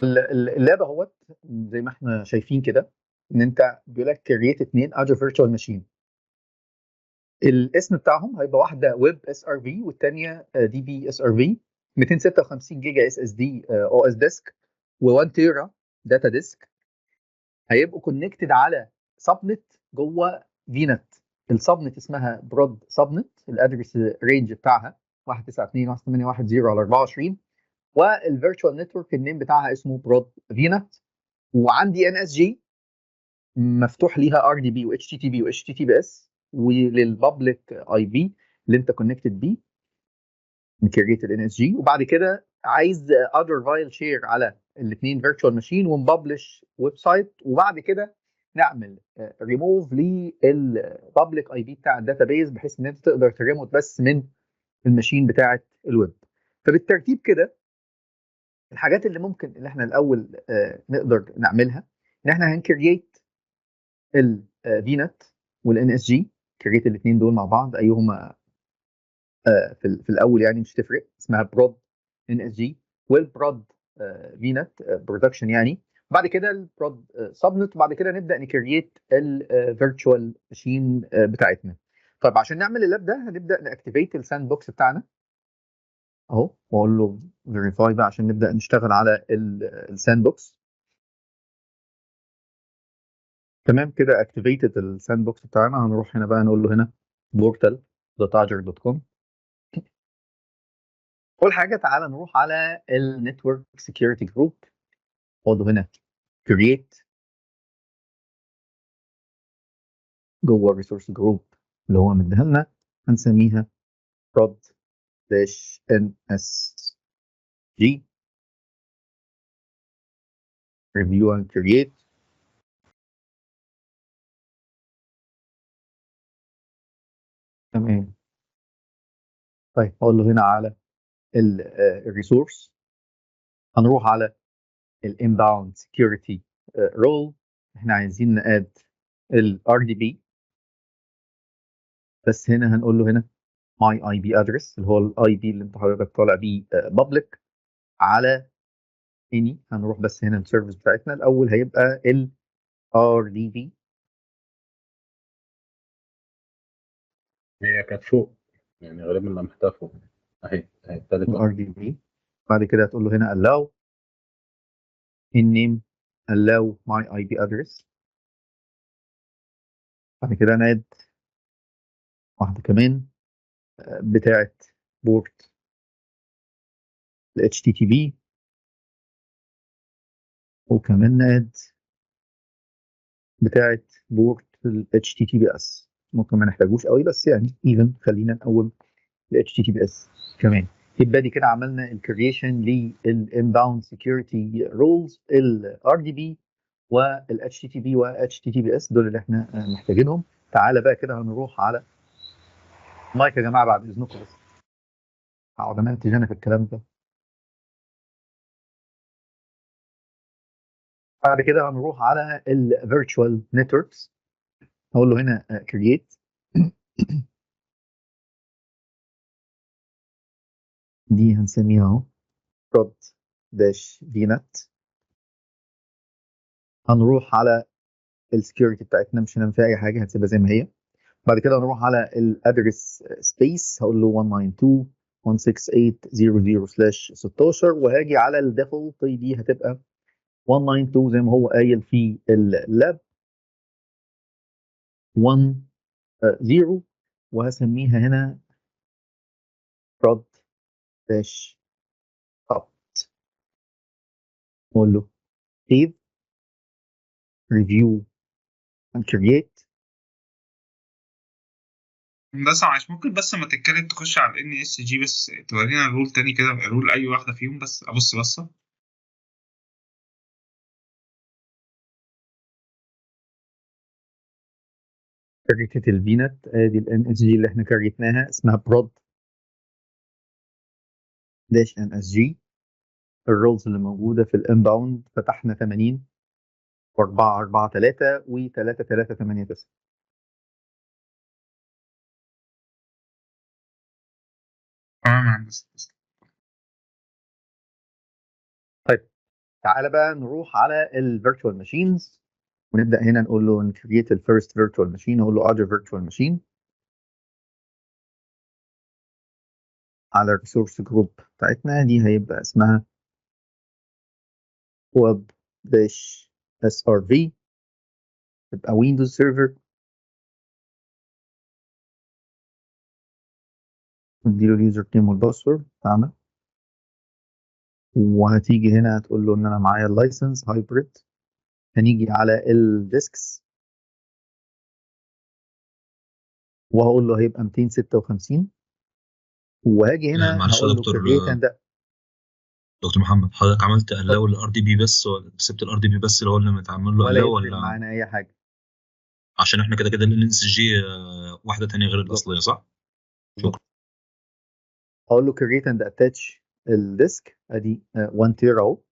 اللاب اهوت زي ما احنا شايفين كده، ان انت بيقول لك كرييت 2 اجر فيرتشوال ماشين. الاسم بتاعهم هيبقى واحده ويب اس ار في والثانيه دي بي اس ار في، 256 جيجا اس اس دي او اس ديسك، و1 تيرا داتا ديسك. هيبقوا كونكتد على سبنت جوه فينت. السبنت اسمها برود سبنت، الادرس رينج بتاعها 192.168.1.0/24، والفيرتشوال نتورك النيم بتاعها اسمه برود فينت. وعندي ان اس جي مفتوح ليها ار دي بي واتش تي تي بي واتش تي تي بي اس، وللبابليك اي بي اللي انت كونكتد بيه نكريت الان اس جي. وبعد كده عايز اذر فايل شير على الاثنين فيرتشوال ماشين ونبلش ويب سايت، وبعد كده نعمل ريموف للبابليك اي بي بتاع الداتابيز بحيث ان انت تقدر تريموت بس من الماشين بتاعه الويب. فبالترتيب كده الحاجات اللي ممكن اللي احنا الاول نقدر نعملها ان احنا هنكريت الفي نت والان اس جي، كريت الاثنين دول مع بعض ايهما في الاول يعني مش تفرق، اسمها برود ان اس جي والبرود في نت برودكشن يعني. بعد كده البرود سبنت، وبعد كده نبدا نكريت الفيرتشوال ماشين بتاعتنا. طيب عشان نعمل اللاب ده هنبدا ناكتيفيت الساند بوكس بتاعنا اهو، واقول له فيريفاي بقى عشان نبدا نشتغل على الساند بوكس. تمام كده اكتيفيتد الساند بوكس بتاعنا. هنروح هنا بقى نقول له هنا portal.azure.com. اول حاجه تعالى نروح على النتورك سكيورتي جروب، اقول له هنا create جوه الريسورس جروب اللي هو مديها لنا، هنسميها prod nsg review and create. تمام. طيب اقول له هنا على الريسورس، هنروح على الانباوند سكيورتي رول. احنا عايزين ناد الار دي بي، بس هنا هنقول له هنا ماي اي بي ادرس اللي هو الاي بي اللي انت حضرتك طالع بيه بابليك على اني. هنروح بس هنا السيرفيس بتاعتنا الاول هيبقى ال ار دي بي. هي كانت فوق، يعني غالبا لمحتها فوق. اهي تالت الار واحدة. دي بي بعد كده هتقول له هنا allow in name allow my IP address. بعد كده ناد واحده كمان بتاعه بورت ال HTTP، وكمان ناد بتاعه بورت ال HTTPS. ممكن ما نحتاجوش قوي بس يعني ايفن خلينا نقول ال HTTPS كمان. يبقى دي كده عملنا الكرييشن للانباوند سكيورتي رولز الار دي بي وال HTTP و HTTPS، دول اللي احنا محتاجينهم. تعالى بقى كده هنروح على مايك يا جماعه بعد اذنكم بس هقعد انتج انا في الكلام ده. بعد كده هنروح على الفيرتشوال نتوركس، هقول له هنا كرييت دي هنسميها اهو prod dash vnet. هنروح على السكيورتي بتاعتنا مش هنعمل فيها اي حاجه، هنسيبها زي ما هي. بعد كده هنروح على الادرس سبيس، هقول له 192.168.00/16، وهاجي على الديفولت دي هتبقى 192 زي ما هو قايل في اللاب 10، وهسميها هنا prod dash opt. اقول له save review and create. بس معلش ممكن بس ما تتكلم تخش على ال NSG بس تورينا الرول تاني كده، الرول أي واحدة فيهم بس أبص بصة. كريتة الفينت ادي ال NSG اللي احنا كريتناها اسمها prod dash NSG. الرولز اللي موجودة في الانباوند فتحنا 80 و4 4 3 و3 3 8 9. تمام يا هندسة. طيب تعالى بقى نروح على الفيرتشوال ماشينز ونبدا هنا نقول له نكريت الفيرست فيرتشوال ماشين، نقول له other virtual machine على الريسورس جروب بتاعتنا دي، هيبقى اسمها ويب داش اس ار في، تبقى ويندوز سيرفر. نديله اليوزر نيم والباسورد بتاعنا، وهتيجي هنا تقول له ان انا معايا اللايسنس هايبريد. هنيجي على الديسكس وهقول له هيبقى 256، وهاجي هنا معلش يا هقول له دكتور create and دكتور محمد، حضرتك عملت allow للار دي بي بس، ولا سبت الار دي بي بس اللي هو اللي متعمل له ولا allow، يفرق ولا معانا اي حاجه؟ عشان احنا كده كده ال اس جي واحده تانية غير بالظبط. الاصليه، صح؟ شكرا. هقول له create and attach الديسك، ادي 1 تيرا اهو.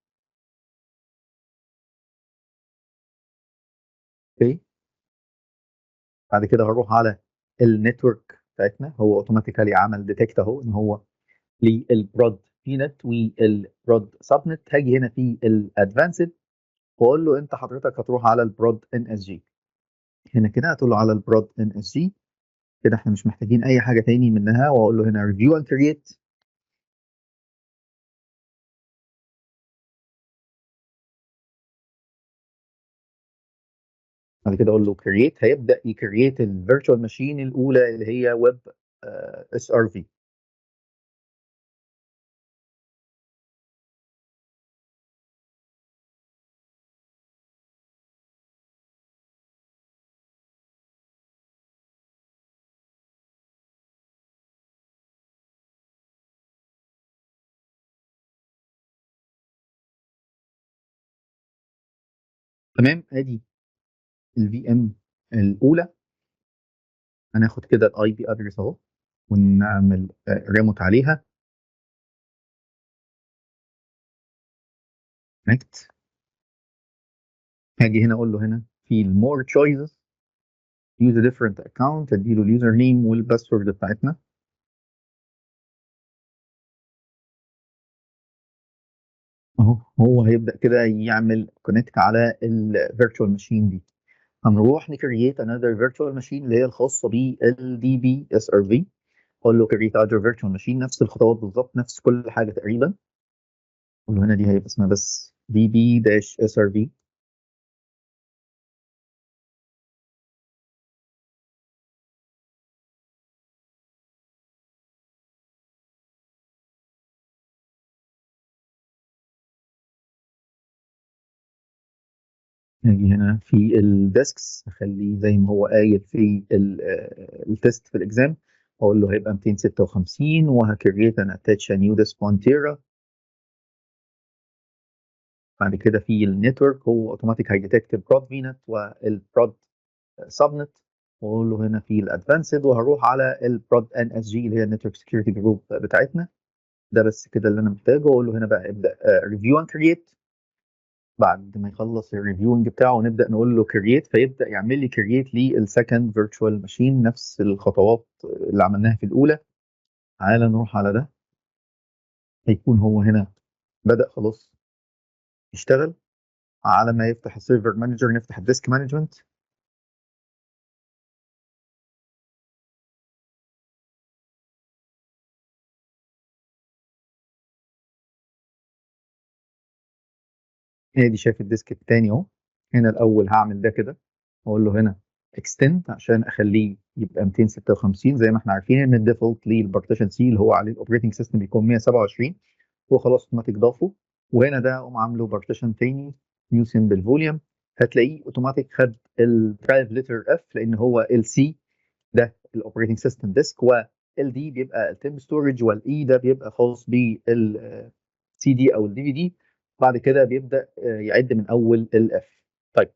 اوكي، بعد كده هروح على النتورك بتاعتنا، هو اوتوماتيكالي عمل ديتكت اهو ان هو للبرود في نت والبرود سب نت. هاجي هنا في الادفانسد واقول له انت حضرتك هتروح على البرود ان اس جي. هنا كده هتقول له على البرود ان اس جي، كده احنا مش محتاجين اي حاجه تاني منها، واقول له هنا ريفيو اند كرييت. بعد كده اقول له كرييت، هيبدا يكرييت الفيرتشوال ماشين الاولى اللي هي ويب اس ار في. تمام، ادي الفي ام الاولى. هناخد كده الاي بي ادرس اهو ونعمل ريموت عليها. كونكت. هاجي هنا اقول له هنا في المور تشويسز يوز ديفرنت اكونت، اديله اليوزر نيم والباسورد بتاعتنا. اهو هو هيبدا كده يعمل كونكت على الفيرتشوال ماشين دي. هنروح نكريت another virtual machine اللي هي الخاصه بالدي بي اس ار في. اقول له create other virtual machine، نفس الخطوات بالظبط، نفس كل حاجه تقريبا. اقول له هنا دي هيبقى اسمها بس دي بي داش اس ار في. هاجي هنا في الديسكس اخليه زي ما هو قايل في التست في الاكزام، اقول له هيبقى 256 وهكريت ان اتاتش نيو ديسك 1 تيرا. بعد كده في النتورك هو اوتوماتيك هيديتكت البرود في نت والبرود سب نت، واقول له هنا في الادفانسد وهروح على البرود ان اس جي اللي هي النتورك سكيورتي جروب بتاعتنا. ده بس كده اللي انا محتاجه. واقول له هنا بقى ابدا ريفيو اند كرييت. بعد ما يخلص الريفيونج بتاعه نبدا نقول له كرييت، فيبدا يعمل لي كرييت للسكند فيرتشوال ماشين نفس الخطوات اللي عملناها في الاولى. تعال نروح على ده، هيكون هو هنا بدا خلاص يشتغل. على ما يفتح السيرفر مانجر نفتح الديسك مانجمنت. هي دي شايف الديسك التاني اهو. هنا الاول هعمل ده كده، اقول له هنا اكستند عشان اخليه يبقى 256 زي ما احنا عارفين ان الديفولت للبارتيشن سي اللي هو عليه الاوبريتنج سيستم بيكون 127، هو خلاص اوتوماتيك ضافه. وهنا ده اقوم عامله بارتيشن تاني نيو سيمبل فوليوم، هتلاقيه اوتوماتيك خد الدرايف لتر اف لان هو ال سي ده الاوبريتنج سيستم ديسك، وال دي بيبقى التيم ستورج، والاي ده بيبقى خاص بال سي دي او الدي في دي. بعد كده بيبدا يعد من اول الاف. طيب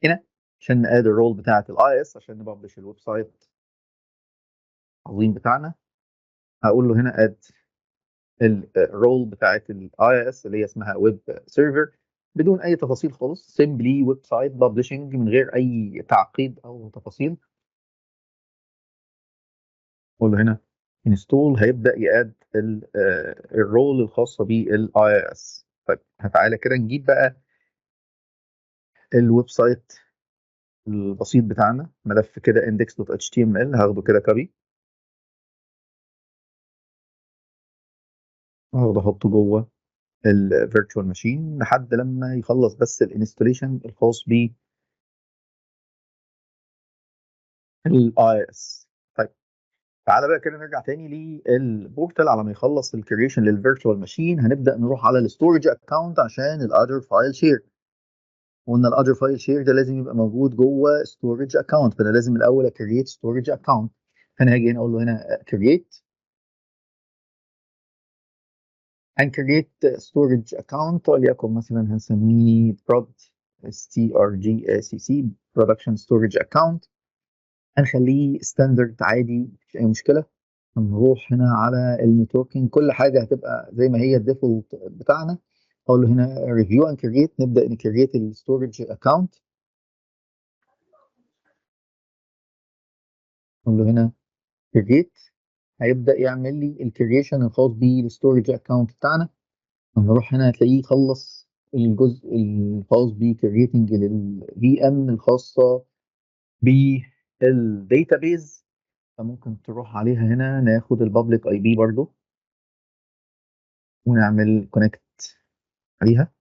هنا عشان ناد الرول بتاعه الاي اس عشان نبلش الويب سايت العظيم بتاعنا، هقول له هنا اد الرول بتاعه الاي اس اللي هي اسمها ويب سيرفر بدون اي تفاصيل خالص، سيمبلي ويب سايت ببلشنج من غير اي تعقيد او تفاصيل. اقول له هنا انستول، هيبدا ياد الرول الخاصه بالاي اس. طيب تعالى كده نجيب بقى الويب سايت البسيط بتاعنا، ملف كده index.html، هاخده كده كوبي، هاخده احطه جوه الفيرتشوال ماشين لحد لما يخلص بس الانستوليشن الخاص ب الاي اس. طيب تعالى بقى كده نرجع تاني للبورتال. على ما يخلص الكريشن للفيرتشوال ماشين هنبدا نروح على الستورج اكونت عشان الاذر فايل شير. قلنا الاذر فايل شير ده لازم يبقى موجود جوه ستورج اكونت، فانا لازم الاول اكريت ستورج اكونت. فانا هاجي هنا اقول له هنا كريت and create storage account، وليكن مثلا هنسميه prod strgacc production storage account. هنخليه ستاندرد عادي مفيش اي مشكله. هنروح هنا على النتوركينج، كل حاجه هتبقى زي ما هي الديفولت بتاعنا. اقول له هنا ريفيو اند كريت، نبدا نكريت الستورج اكونت. اقول له هنا كريت، هيبدا يعمل لي الكريشن الخاص بالستورج اكونت بتاعنا. هنروح هنا هتلاقيه خلص الجزء الخاص بكرييتنج للفي ام الخاصه بالداتابيز. فممكن تروح عليها هنا ناخد البابليك اي بي برضو ونعمل كونكت عليها.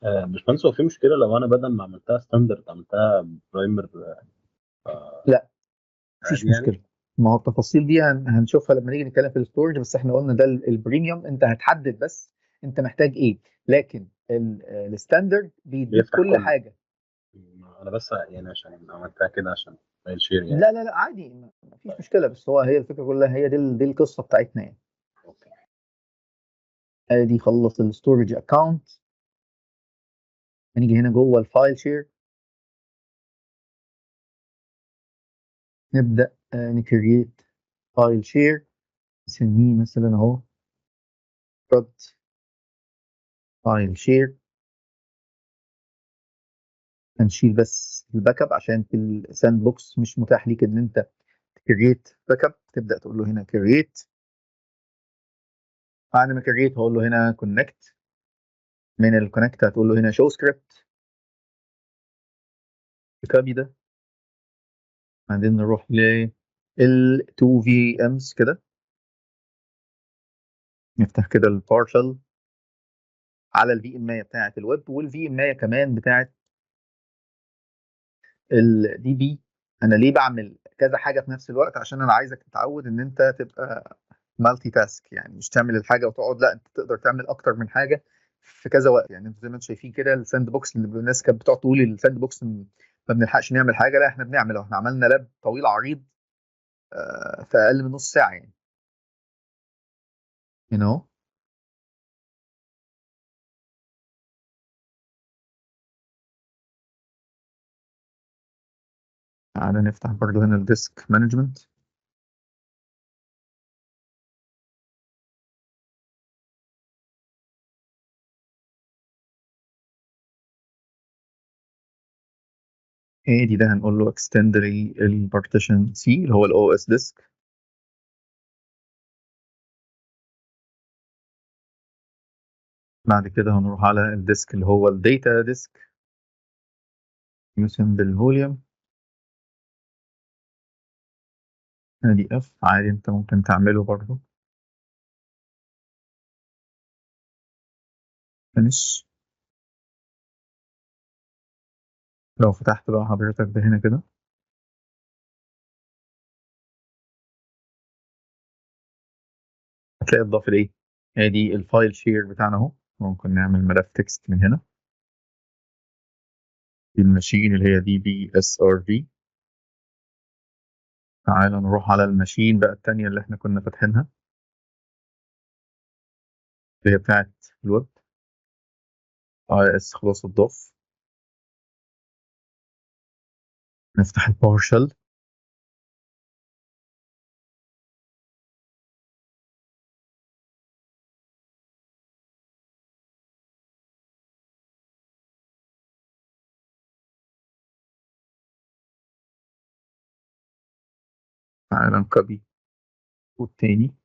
باشمهندس، هو في مشكله لو انا بدل ما عملتها ستاندرد عملتها برايمر؟ لا مفيش عادي يعني. مشكله. ما هو التفاصيل دي هنشوفها لما نيجي نتكلم في الستورج، بس احنا قلنا ده البريميوم انت هتحدد بس انت محتاج ايه، لكن الستاندرد بيديك بيفتح كل كله. حاجه. انا بس يعني عشان عملتها كده عشان فايل شير يعني. لا لا لا عادي، مفيش مشكله، بس هي الفكره كلها هي دي القصه بتاعتنا يعني. اوكي. ادي خلص الستورج اكونت. هنيجي هنا جوه الفايل شير، نبدا نكريت فايل شير، نسميه مثلا اهو prod فايل شير. هنشيل بس الباك اب عشان في الساند بوكس مش متاح ليك ان انت تكريت باك اب. تبدا تقول له هنا كريت، بعد ما كريت هقول له هنا كونكت. من الكونكت هتقول له هنا شو سكريبت الكابي ده. بعدين نروح لل 2 في امز كده، نفتح كده البارشل على الفي ام بتاعه الويب والفي ام كمان بتاعه الدي بي. انا ليه بعمل كذا حاجه في نفس الوقت؟ عشان انا عايزك تتعود ان انت تبقى مالتي تاسك، يعني مش تعمل الحاجه وتقعد، لا انت تقدر تعمل اكتر من حاجه في كذا وقت. يعني انتوا زي ما انتم شايفين كده الساند بوكس اللي الناس كانت بتقعد تقول الساند بوكس ما بنلحقش نعمل حاجه، لا احنا بنعمل اهو. احنا عملنا لاب طويل عريض في اقل من نص ساعه يعني. you know تعالى نفتح برضو هنا الديسك مانجمنت. ادي ده هنقول له اكستند لي البارتيشن سي اللي هو الاو اس ديسك. بعد كده هنروح على الديسك اللي هو الداتا ديسك يسمى بالفوليوم. ادي اف عادي انت ممكن تعمله برضو فينش. لو فتحت بقى حضرتك ده هنا كده هتلاقي اضاف الايه، ادي الفايل شير بتاعنا اهو. ممكن نعمل ملف تكست من هنا، دي الماشين اللي هي دي بي اس ار في. تعالى نروح على الماشين بقى التانية اللي احنا كنا فاتحينها اللي هي بتاعت الويب. اي اس خلاص اتضاف. نفتح الباور شيل. تعالى نكبي والتاني.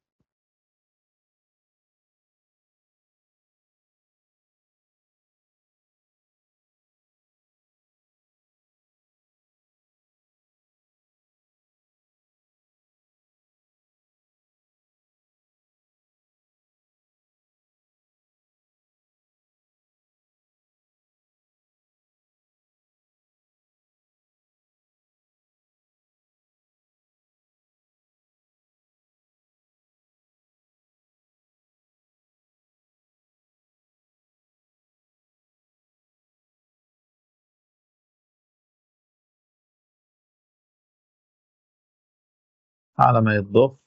على ما يتضاف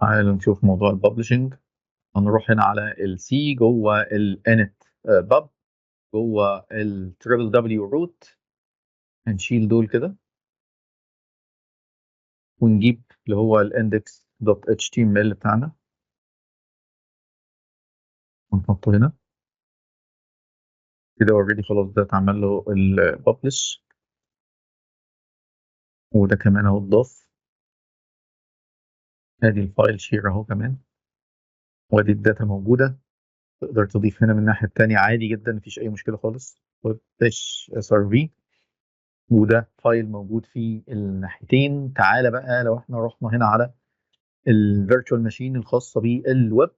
تعالى نشوف موضوع الببلشنج. هنروح هنا على السي جوه الانت باب جوه التريبل دبليو روت، هنشيل دول كده ونجيب اللي هو الاندكس دوت اتش تي ام ال بتاعنا ونحطه هنا كده. اوريدي خلاص ده اتعمل له الببلش، وده كمان اهو اتضاف. ادي الفايل شير اهو كمان، وادي الداتا موجوده. تقدر تضيف هنا من الناحيه التانيه عادي جدا، مفيش اي مشكله خالص. داش اس ار في، وده فايل موجود في الناحيتين. تعالى بقى لو احنا رحنا هنا على الفيرتشوال ماشين الخاصه بالويب،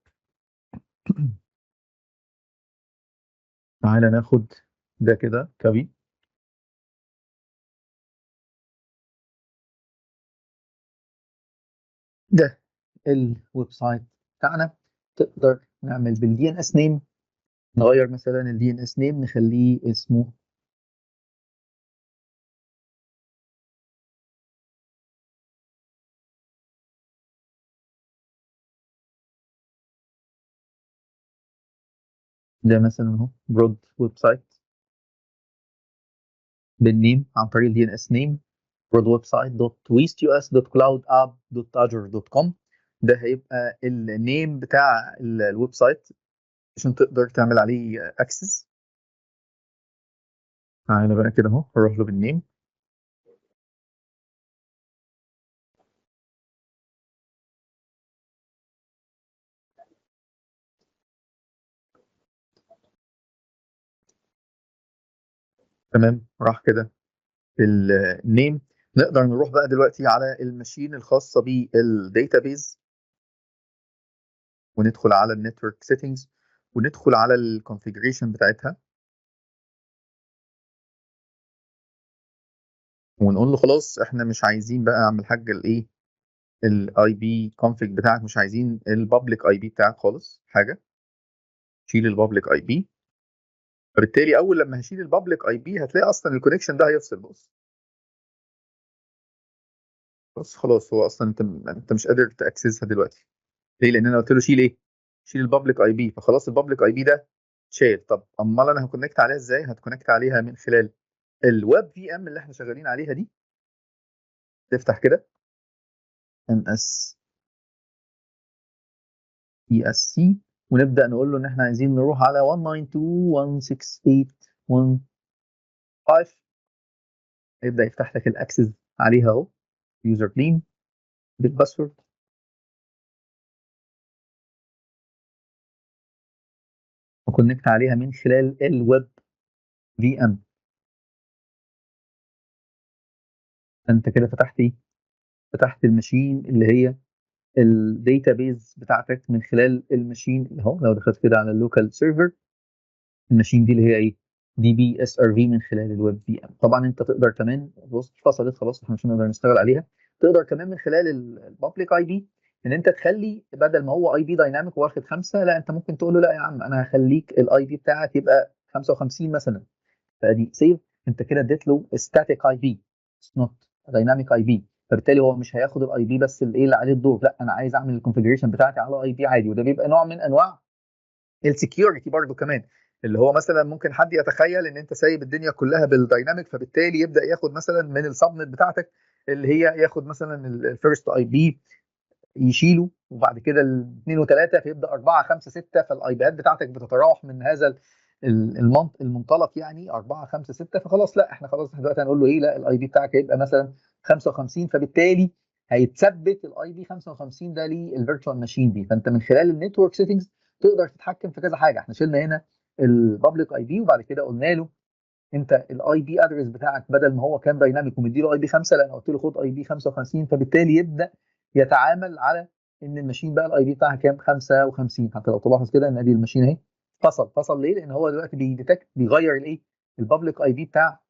تعالى ناخد ده كده كبي. ده الويب سايت بتاعنا. تقدر نعمل بالدي ان اس نيم، نغير مثلا الدي ان اس نيم نخليه اسمه ده مثلا اهو برود ويب سايت بالنيم عن طريق الدي ان اس نيم برود ويب سايت دوت ويست يو اس دوت كلاود اب دوت اجر دوت كوم. ده هيبقى النيم بتاع الويب سايت عشان تقدر تعمل عليه اكسس. تعالى بقى كده اهو نروح له بالنيم. تمام راح كده النيم. نقدر نروح بقى دلوقتي على الماشين الخاصه بالداتابيز وندخل على النتورك سيتنجز وندخل على الكونفيجريشن بتاعتها ونقول له خلاص احنا مش عايزين بقى اعمل حاجه الايه الاي بي كونفيج بتاعك، مش عايزين البابليك اي بي بتاعك خالص حاجه. شيل البابليك اي بي. فبالتالي اول لما هشيل البابليك اي بي هتلاقي اصلا الكونكشن ده هيفصل. بص خلاص هو اصلا انت مش قادر تاكسسها دلوقتي. ليه؟ لان انا قلت له شيل ايه؟ شيل البابليك اي بي. فخلاص البابليك اي بي ده شيل. طب امال انا هكونكت عليها ازاي؟ هتكونكت عليها من خلال الويب في ام اللي احنا شغالين عليها دي. تفتح كده ام اس اي اس سي ونبدا نقول له ان احنا عايزين نروح على 192.168.1.5. يبدا يفتح لك الاكسس عليها اهو، يوزر نيم بالباسورد. وكونكت عليها من خلال الويب في ام. انت كده فتحت ايه؟ فتحت الماشين اللي هي الداتابيز بتاعتك من خلال الماشين اللي هو لو دخلت كده على اللوكال سيرفر. الماشين دي اللي هي ايه؟ دي بي اس ار في من خلال الويب في ام. طبعا انت تقدر كمان، بص فصلت خلاص احنا مش هنقدر نشتغل عليها. تقدر كمان من خلال البابليك اي بي ان انت تخلي بدل ما هو اي بي دايناميك واخد 5، لا انت ممكن تقول له لا يا عم انا هخليك الاي بي بتاعك يبقى 55 مثلا. فدي سيف. انت كده اديت له ستاتيك اي بي، اتس نوت دايناميك اي بي. فبالتالي هو مش هياخد الاي بي بس الايه اللي عليه الدور، لا انا عايز اعمل الكونفجريشن بتاعتي على اي بي عادي. وده بيبقى نوع من انواع السكيورتي برضو كمان. اللي هو مثلا ممكن حد يتخيل ان انت سايب الدنيا كلها بالدايناميك، فبالتالي يبدا ياخد مثلا من السبنت بتاعتك اللي هي ياخد مثلا الفيرست اي بي يشيله، وبعد كده الاثنين وثلاثه فيبدا اربعه خمسه سته. فالاي بيات بتاعتك بتتراوح من هذا المنطلق يعني 4 5 6، فخلاص لا احنا خلاص دلوقتي هنقول له ايه، لا الاي بي بتاعك هيبقى مثلا 55، فبالتالي هيتثبت الاي بي 55 ده للفيرتشوال ماشين دي. فانت من خلال النتورك سيتنجز تقدر تتحكم في كذا حاجه. احنا شلنا هنا البابليك اي بي، وبعد كده قلنا له انت الاي بي ادرس بتاعك بدل ما هو كان دايناميك ومديله اي بي 5، لا انا قلت له خد اي بي 55، فبالتالي يبدا يتعامل على ان الماشين بقى الاي بي بتاعها كام 55. حتى لو تلاحظ كده ان ادي الماشين اهي فصل ليه؟ لان هو دلوقتي بيديتكت بيغير الايه البابليك اي بي بتاع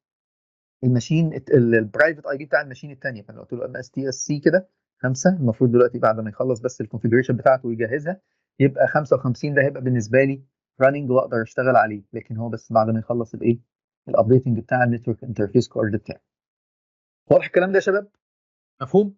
الماشين البرايفت اي بي بتاع الماشين الثانيه. فانا قلت له ام اس تي اس سي كده 5، المفروض دلوقتي بعد ما يخلص بس الكونفيجريشن بتاعته ويجهزها يبقى 55 ده هيبقى بالنسبه لي راننج واقدر اشتغل عليه، لكن هو بس بعد ما يخلص الايه الابديتنج بتاع النتورك انترفيس كارد بتاعي. واضح الكلام ده يا شباب؟ مفهوم؟